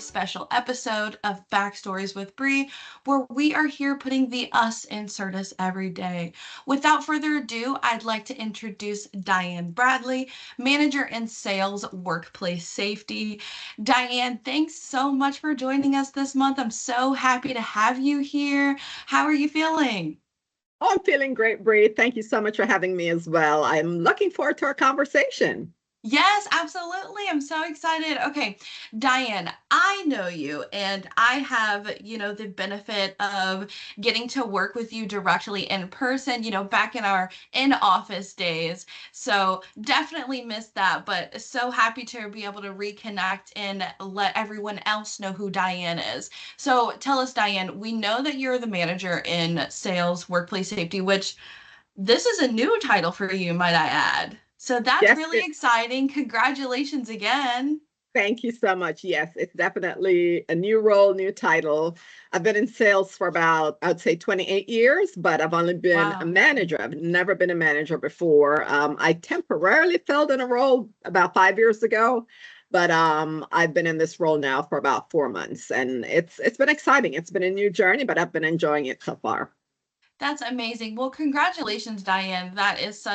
special episode of Backstories with Bree, where we are here putting the us in CertUS every day. Without further ado, I'd like to introduce Diane Bradley, Manager in Sales Workplace Safety. Diane, thanks so much for joining us this month. I'm so happy to have you here. How are you feeling? Oh, I'm feeling great, Bree. Thank you so much for having me as well. I'm looking forward to our conversation. Yes, absolutely. I'm so excited. Okay, Diane, I know you and I have, the benefit of getting to work with you directly in person, back in our in-office days. So definitely missed that, but so happy to be able to reconnect and let everyone else know who Diane is. So tell us, Diane, we know that you're the manager in sales, workplace safety, which this is a new title for you, might I add. So that's Yes, really exciting. Congratulations again. thank you so much. Yes, it's definitely a new role, new title. I've been in sales for about, I'd say 28 years, but I've only been a Wow. manager. I've never been a manager before. I temporarily filled in a role about 5 years ago, but I've been in this role now for about 4 months, and it's been exciting. It's been a new journey, but I've been enjoying it so far. That's amazing. Well, congratulations, Diane. That's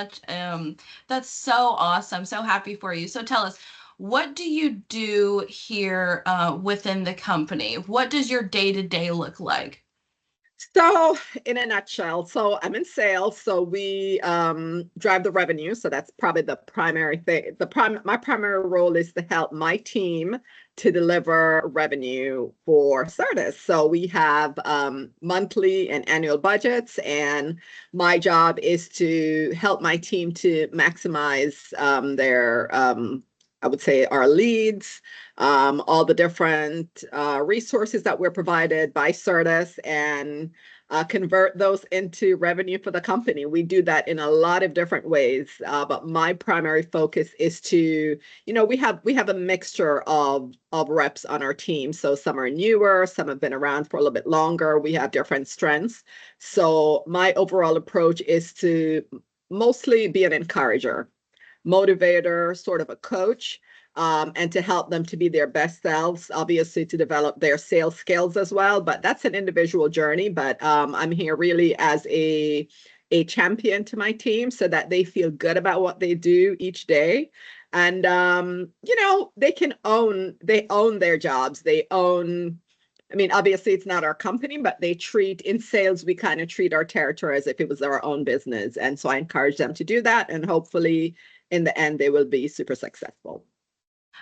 so awesome. So happy for you. So tell us, what do you do here within the company? What does your day-to-day look like? So, in a nutshell, so I'm in sales. So we drive the revenue. So that's probably the primary thing. My primary role is to help my team to deliver revenue for CertUS. So we have monthly and annual budgets, and my job is to help my team to maximize their I would say our leads, all the different resources that we're provided by CertUS, and convert those into revenue for the company. We do that in a lot of different ways, but my primary focus is to, we have a mixture of reps on our team. So some are newer, some have been around for a little bit longer. We have different strengths. So my overall approach is to mostly be an encourager, motivator, sort of a coach, and to help them to be their best selves, obviously to develop their sales skills as well. But that's an individual journey. But I'm here really as a champion to my team so that they feel good about what they do each day. And they own their jobs. They own, I mean, obviously it's not our company, but in sales, we kind of treat our territory as if it was our own business. And so I encourage them to do that. And hopefully in the end, they will be super successful.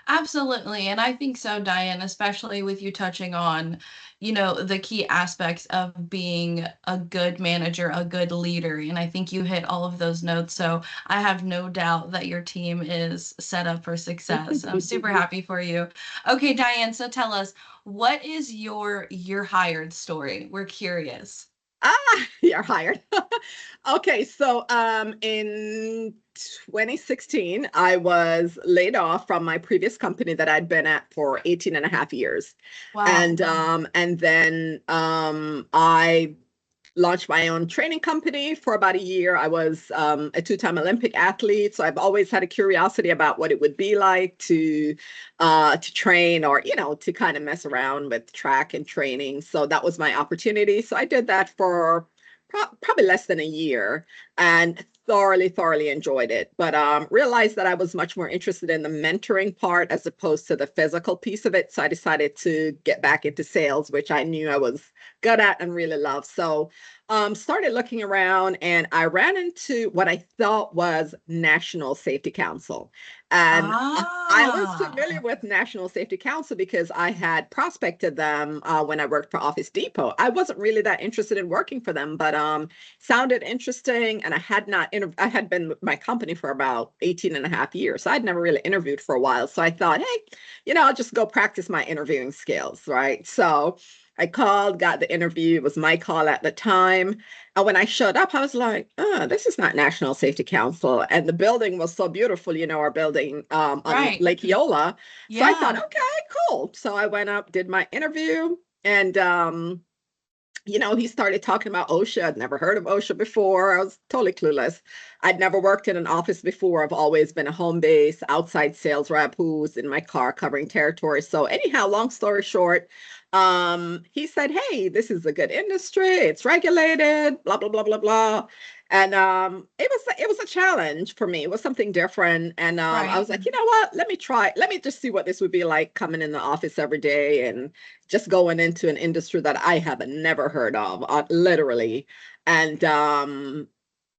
Absolutely. And I think so, Diane, especially with you touching on, the key aspects of being a good manager, a good leader. And I think you hit all of those notes. So I have no doubt that your team is set up for success. I'm super happy for you. Okay, Diane, so tell us, what is your "you're hired" story? We're curious. You're hired. Okay, so in 2016, I was laid off from my previous company that I'd been at for 18 and a half years. Wow. And then I launched my own training company for about a year. I was a two-time Olympic athlete, so I've always had a curiosity about what it would be like to train, or to kind of mess around with track and training. So that was my opportunity. So I did that for probably less than a year, and thoroughly enjoyed it, but realized that I was much more interested in the mentoring part as opposed to the physical piece of it. So I decided to get back into sales, which I knew I was good at and really loved. So started looking around, and I ran into what I thought was National Safety Council. And I was familiar Ah, with National Safety Council because I had prospected them when I worked for Office Depot. I wasn't really that interested in working for them, but sounded interesting. And I had been with my company for about 18 and a half years. So I'd never really interviewed for a while. So I thought, hey, I'll just go practice my interviewing skills, right? So I called, got the interview. It was my call at the time. And when I showed up, I was like, oh, this is not National Safety Council. And the building was so beautiful, our building on right. Lake Eola. So I thought, Yeah. okay, cool. So I went up, did my interview, and he started talking about OSHA. I'd never heard of OSHA before. I was totally clueless. I'd never worked in an office before. I've always been a home base outside sales rep who's in my car covering territory. So anyhow, long story short, he said, "Hey, this is a good industry. It's regulated, blah, blah, blah, blah, blah." And it was a challenge for me. It was something different. And I Right. was like, you know what? Let me try. Let me just see what this would be like coming in the office every day and just going into an industry that I have never heard of, literally. And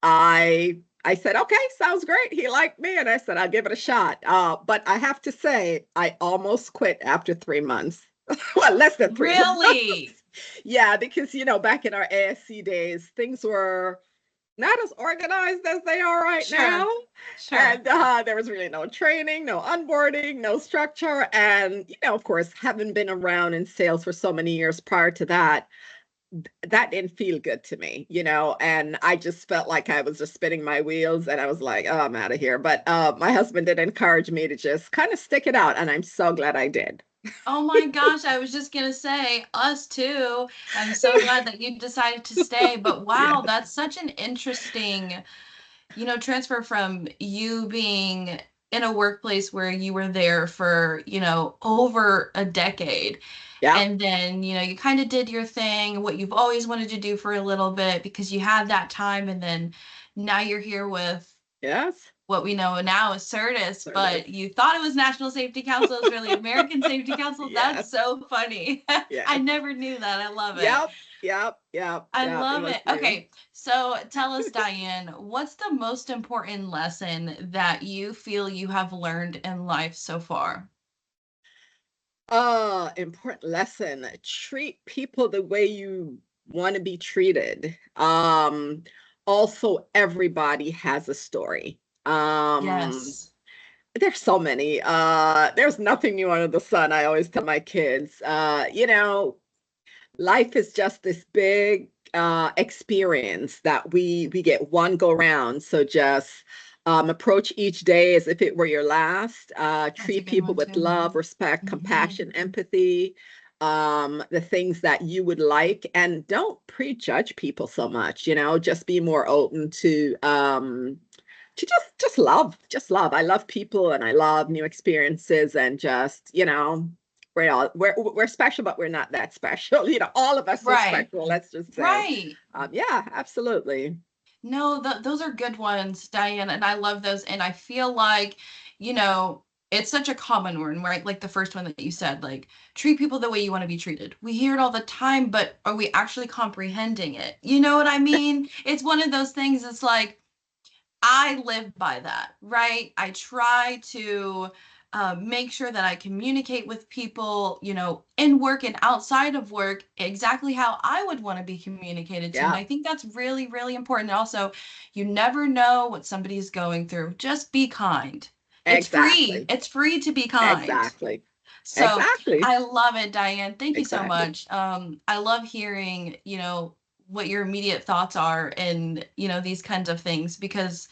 I said, okay, sounds great. He liked me, and I said, I'll give it a shot. But I have to say, I almost quit after 3 months. Well, less than 3 months. Really? Yeah, because back in our ASC days, things were not as organized as they are right now. Sure. Sure. And there was really no training, no onboarding, no structure. And, of course, having been around in sales for so many years prior to that, that didn't feel good to me, and I just felt like I was just spinning my wheels, and I was like, oh, I'm out of here. But my husband did encourage me to just kind of stick it out. And I'm so glad I did. Oh my gosh, I was just gonna say, us too. I'm so glad that you decided to stay. But wow, Yes. that's such an interesting, transfer from you being in a workplace where you were there for, over a decade. Yep. And then, you kind of did your thing, what you've always wanted to do for a little bit because you had that time. And then now you're here with Yes. what we know now is CertUS, There it is. but you thought it was National Safety Council. It's really American Safety Council. That's Yes. so funny. I Yes. never knew that. I love it. Yep. Yep. Yep. I Yep. It love was it. new. Okay, so tell us, Diane, what's the most important lesson that you feel you have learned in life so far? Important lesson. Treat people the way you want to be treated. Also, everybody has a story. Yes. There's so many. There's nothing new under the sun. I always tell my kids, life is just this big experience that we get one go round. So just approach each day as if it were your last. That's a Treat good people one with too. love, respect, Hmm. compassion, empathy. The things that you would like, and don't prejudge people so much. Just be more open to just love. I love people, and I love new experiences, and just we're special, but we're not that special. All of us are Right. special. Let's just say, Right. yeah, absolutely. No, those are good ones, Diane, and I love those. And I feel like, you know, it's such a common one, right? Like the first one that you said, like treat people the way you want to be treated. We hear it all the time, but are we actually comprehending it? You know what I mean? It's one of those things. It's like I live by that, right? I try to make sure that I communicate with people, in work and outside of work, exactly how I would want to be communicated to. And Yeah, I think that's really, really important. Also, you never know what somebody's going through. Just be kind. It's free. exactly, It's free to be kind. exactly, So exactly, I love it, Diane. Thank you so exactly. much. I love hearing, what your immediate thoughts are and, these kinds of things because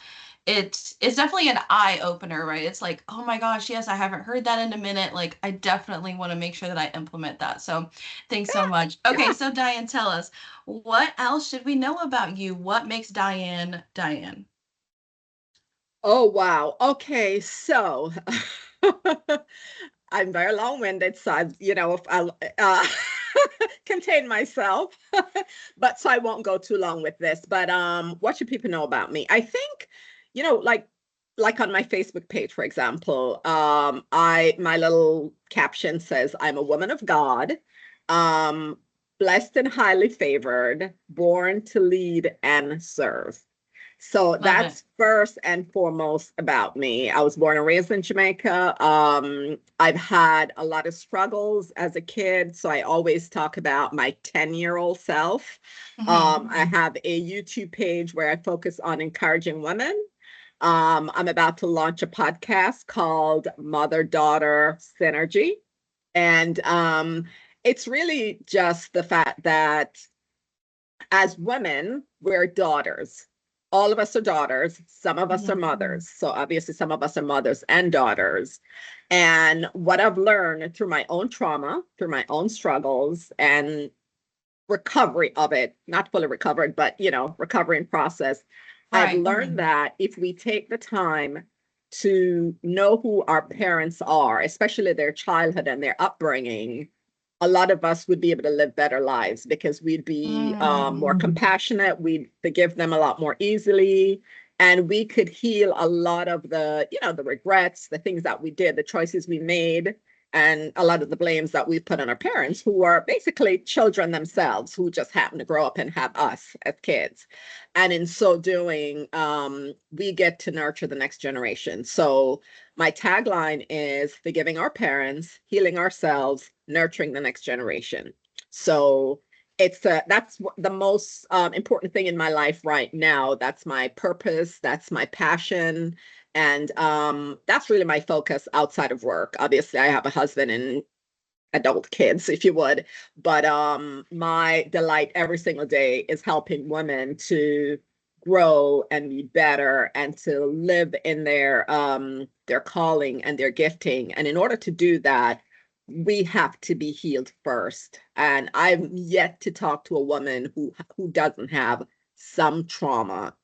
it's definitely an eye opener, right? It's like, oh my gosh, yes, I haven't heard that in a minute. Like, I definitely want to make sure that I implement that. So thanks so much. Okay, Yeah. so Diane, tell us, what else should we know about you? What makes Diane Diane? Oh, wow. Okay, so I'm very long-winded, so if I'll contain myself, but so I won't go too long with this. But what should people know about me? I think, like on my Facebook page, for example, my little caption says, "I'm a woman of God, um, blessed and highly favored, born to lead and serve." So Love it. that's first and foremost about me. I was born and raised in Jamaica. I've had a lot of struggles as a kid, so I always talk about my 10-year-old self. Hmm. I have a YouTube page where I focus on encouraging women. I'm about to launch a podcast called Mother Daughter Synergy. And it's really just the fact that as women, we're daughters. All of us are daughters. Some of us are Hmm. mothers. So obviously, some of us are mothers and daughters. And what I've learned through my own trauma, through my own struggles, and recovery of it, not fully recovered, but recovering process. I've Right. learned that if we take the time to know who our parents are, especially their childhood and their upbringing, a lot of us would be able to live better lives because we'd be more Mm. compassionate, we'd forgive them a lot more easily, and we could heal a lot of the regrets, the things that we did, the choices we made, and a lot of the blames that we put on our parents, who are basically children themselves, who just happen to grow up and have us as kids. And in so doing, we get to nurture the next generation. So my tagline is forgiving our parents, healing ourselves, nurturing the next generation. So that's the most important thing in my life right now. That's my purpose. That's my passion. And that's really my focus outside of work. Obviously, I have a husband and adult kids, if you would. But my delight every single day is helping women to grow and be better and to live in their calling and their gifting. And in order to do that, we have to be healed first. And I've yet to talk to a woman who doesn't have some trauma.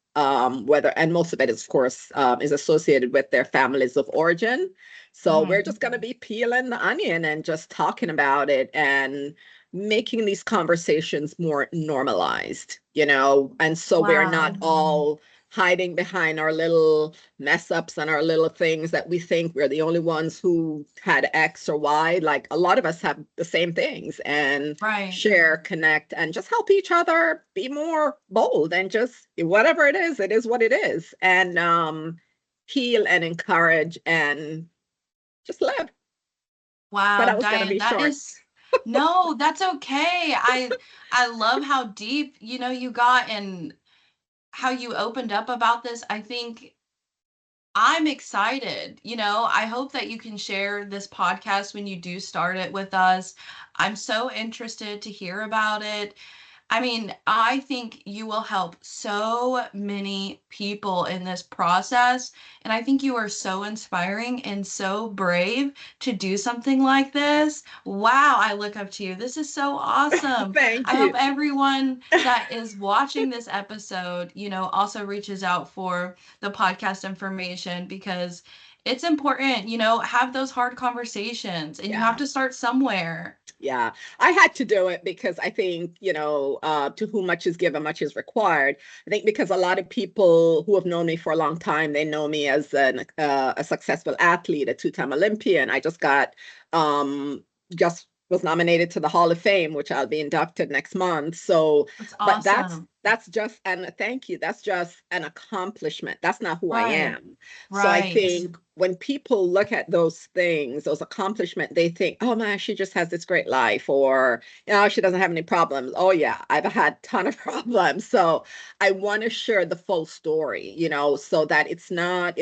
Whether and most of it is, of course, is associated with their families of origin. So we're Mhm. just going to be peeling the onion and just talking about it and making these conversations more normalized. And so we're not Wow. all hiding behind our little mess ups and our little things that we think we're the only ones who had X or Y. Like a lot of us have the same things and Right. share, connect, and just help each other be more bold and just whatever it is what it is. And heal and encourage and just live. Said Wow, I was going to Diane, be that short. is no, that's okay. I love how deep, you got and how you opened up about this. I think I'm excited. I hope that you can share this podcast when you do start it with us. I'm so interested to hear about it. I mean, I think you will help so many people in this process. And I think you are so inspiring and so brave to do something like this. Wow, I look up to you. This is so awesome. Thank I hope you. everyone that is watching this episode, also reaches out for the podcast information because it's important, have those hard conversations and you have Yeah. to start somewhere. Yeah, I had to do it because I think, to whom much is given, much is required. I think because a lot of people who have known me for a long time, they know me as a successful athlete, a two-time Olympian. I just was nominated to the Hall of Fame, which I'll be inducted next month. So, It's but awesome. that's just, and thank you, that's just an accomplishment. That's not who I Right. am. So I Right. think when people look at those things, those accomplishments, they think, oh man, she just has this great life, or she doesn't have any problems. Oh yeah, I've had a ton of problems. So I want to share the full story, so that it's not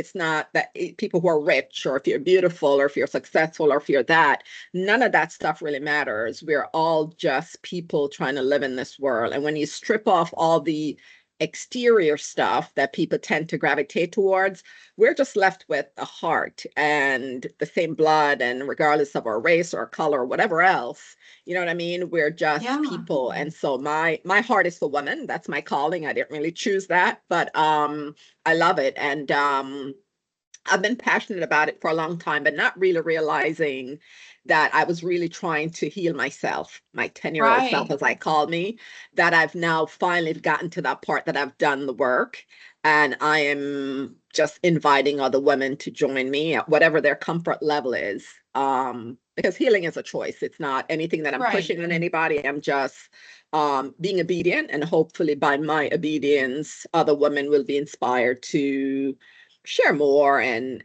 that people who are rich, or if you're beautiful, or if you're successful, or if you're that, none of that stuff really matters. We're all just people trying to live in this world. And when you strip off all the exterior stuff that people tend to gravitate towards, we're just left with a heart and the same blood, and regardless of our race or color or whatever else, you know what I mean? We're just Yeah. people. And so my heart is for women. That's my calling. I didn't really choose that, but I love it. And I've been passionate about it for a long time, but not really realizing that I was really trying to heal myself, my 10-year-old self, Right. as I call me, that I've now finally gotten to that part that I've done the work. And I am just inviting other women to join me at whatever their comfort level is. Because healing is a choice. It's not anything that I'm Right. pushing on anybody. I'm just being obedient. And hopefully, by my obedience, other women will be inspired to share more and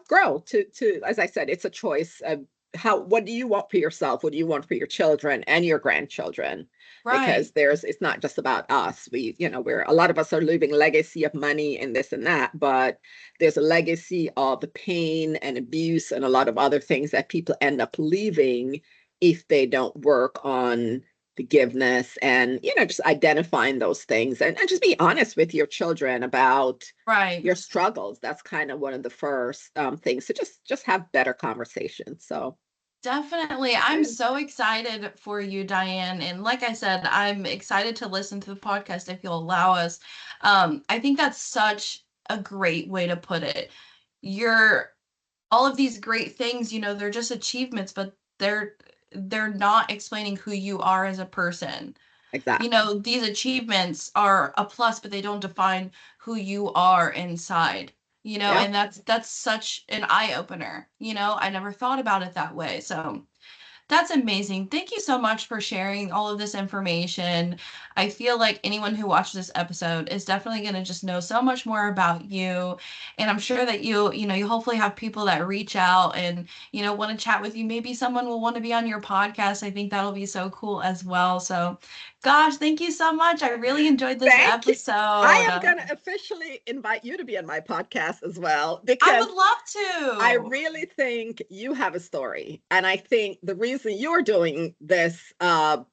grow to as I said, it's a choice of what do you want for yourself, what do you want for your children and your grandchildren, because Right. it's not just about us. We're a lot of us are leaving legacy of money and this and that, but there's a legacy of the pain and abuse and a lot of other things that people end up leaving if they don't work on forgiveness and just identifying those things and just be honest with your children about Right. your struggles. That's kind of one of the first things to just have better conversations. So Definitely. I'm so excited for you, Diane. And like I said, I'm excited to listen to the podcast if you'll allow us. I think that's such a great way to put it. You're all of these great things, they're just achievements, but they're not explaining who you are as a person. Exactly. These achievements are a plus, but they don't define who you are inside. Yeah. And that's such an eye opener. I never thought about it that way. So that's amazing. Thank you so much for sharing all of this information. I feel like anyone who watches this episode is definitely going to just know so much more about you. And I'm sure that you hopefully have people that reach out and, want to chat with you. Maybe someone will want to be on your podcast. I think that'll be so cool as well. So, gosh, thank you so much. I really enjoyed this Thank you. I episode. am going to officially invite you to be on my podcast as well, I because would love I to. really think you have a story. And I think the reason you're doing this, what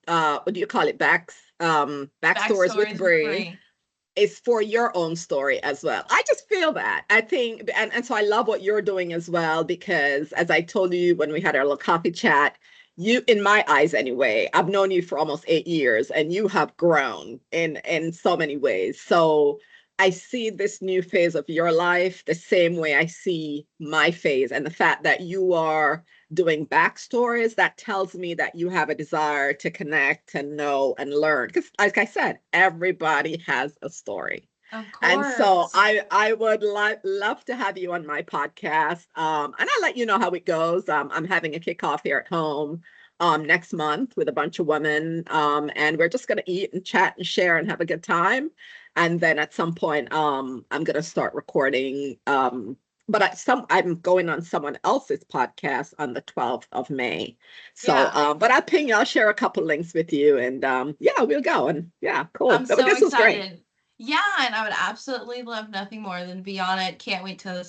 do you call it? Backstories with Backstories with Bree, Bree. is for your own story as well. I just feel that. I think, and so I love what you're doing as well, because as I told you when we had our little coffee chat, you, in my eyes anyway, I've known you for almost 8 years, and you have grown in so many ways. So I see this new phase of your life the same way I see my phase, and the fact that you are doing backstories, that tells me that you have a desire to connect and know and learn. Because, like I said, everybody has a story. Of And so course. I would love to have you on my podcast. And I'll let you know how it goes. I'm having a kickoff here at home next month with a bunch of women. And we're just going to eat and chat and share and have a good time. And then at some point, I'm going to start recording. But I'm going on someone else's podcast on the 12th of May. So, Yeah. but I'll ping you, I'll share a couple links with you, and yeah, we'll go. And yeah, cool. I'm But so this was great. excited. Yeah, and I would absolutely love nothing more than to be on it. Can't wait to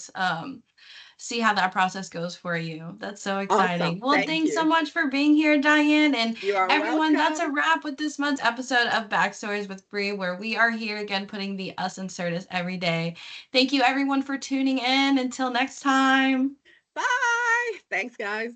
see how that process goes for you. That's so exciting. Awesome. Well, Thank thanks so you. much for being here, Diane. And You are everyone, that's a welcome. wrap with this month's episode of Backstories with Bree, where we are here again putting the us in CertUS every day. Thank you, everyone, for tuning in. Until next time. Bye. Thanks, guys.